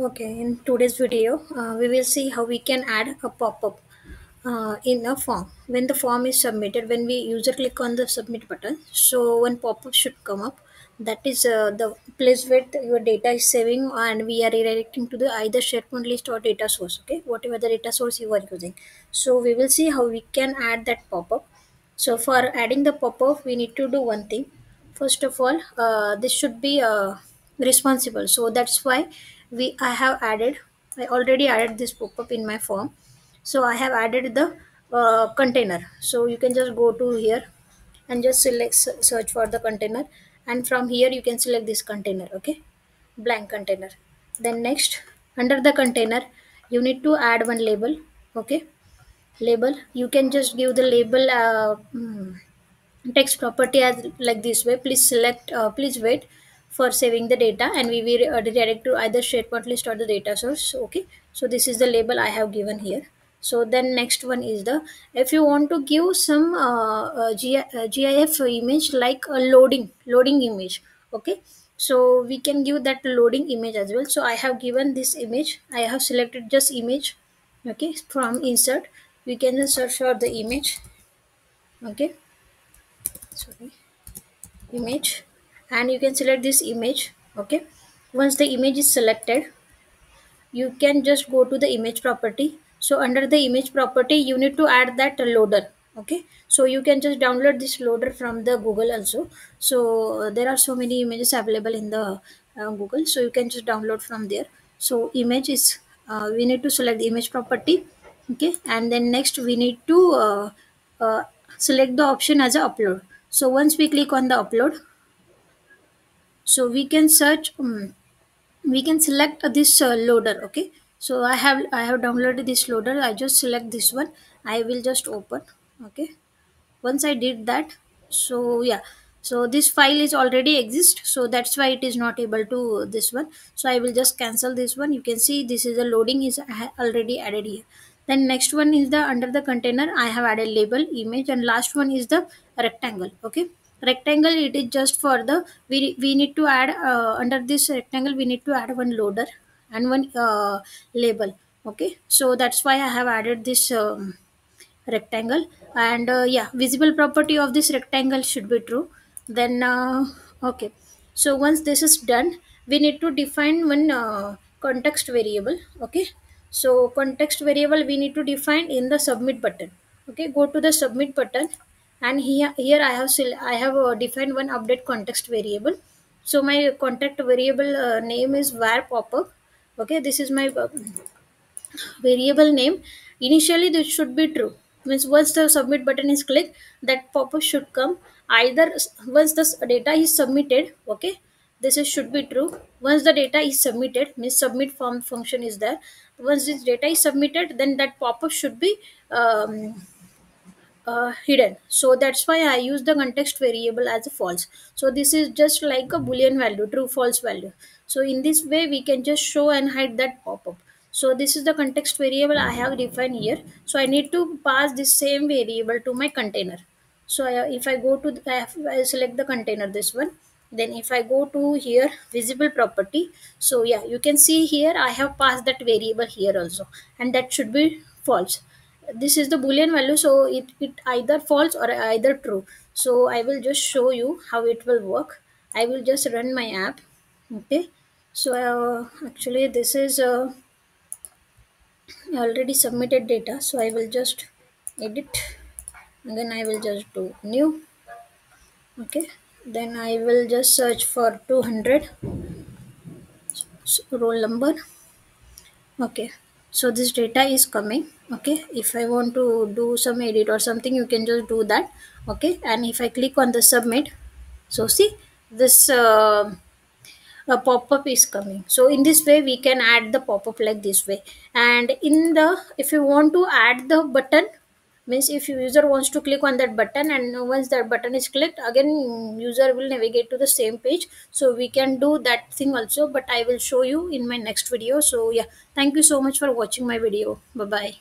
Okay, in today's video, we will see how we can add a pop-up in a form. When the form is submitted, when we user click on the submit button, so one pop-up should come up. That is the place where your data is saving, and we are redirecting to the either SharePoint list or data source. Okay, whatever the data source you are using. So we will see how we can add that pop-up. So for adding the pop-up, we need to do one thing. First of all, this should be responsible. So that's why I already added this pop-up in my form. So I have added the container. So you can just go to here and just select search for the container, and from here you can select this container. Okay, blank container. Then next, under the container, you need to add one label. Okay, label, you can just give the label text property as like this way. Please select please wait for saving the data, and we will redirect to either SharePoint list or the data source. Okay, so this is the label I have given here. So then next one is the, if you want to give some GIF image, like a loading image. Okay, so we can give that loading image as well. So I have given this image, I have selected just image. Okay, from insert we can just search for the image. Okay, sorry, image, and you can select this image. Okay, once the image is selected, you can just go to the image property. So under the image property, you need to add that loader. Okay, so you can just download this loader from the Google also. So there are so many images available in the Google, so you can just download from there. So image is, we need to select the image property. Okay, and then next we need to uh, select the option as a upload. So once we click on the upload, so we can search, we can select this loader. Okay, so I have downloaded this loader. I just select this one, I will just open. Okay, once I did that, so yeah, so this file is already exist, so that's why it is not able to this one. So I will just cancel this one. You can see this is a loading is already added here. Then next one is the, under the container I have added label, image, and last one is the rectangle. Okay, rectangle, it is just for the, we need to add under this rectangle we need to add one loader and one label. Okay, so that's why I have added this rectangle. And yeah, visible property of this rectangle should be true. Then okay, so once this is done, we need to define one context variable. Okay, so context variable we need to define in the submit button. Okay, go to the submit button, and here I have defined one update context variable. So my context variable name is var popup. Okay, this is my variable name. Initially this should be true, means once the submit button is clicked, that pop-up should come. Either once the data is submitted, okay, this is should be true. Once the data is submitted, means submit form function is there. Once this data is submitted, then that pop-up should be hidden. So that's why I use the context variable as a false. So this is just like a boolean value, true false value. So in this way we can just show and hide that pop-up. So this is the context variable I have defined here. So I need to pass this same variable to my container. So if I go to I select the container, this one. Then if I go to here, visible property, so yeah, you can see here I have passed that variable here also, and that should be false. This is the boolean value, so it either false or either true. So I will just show you how it will work. I will just run my app. Okay, so actually this is already submitted data, so I will just edit, and then I will just do new. Okay, then I will just search for 200 roll number. Okay, so this data is coming. Okay, if I want to do some edit or something, you can just do that. Okay, and if I click on the submit, so see this a pop-up is coming. So in this way we can add the pop-up like this way. And in the, if you want to add the button, means if user wants to click on that button, and once that button is clicked, again user will navigate to the same page. So we can do that thing also, but I will show you in my next video. So yeah, thank you so much for watching my video. Bye bye.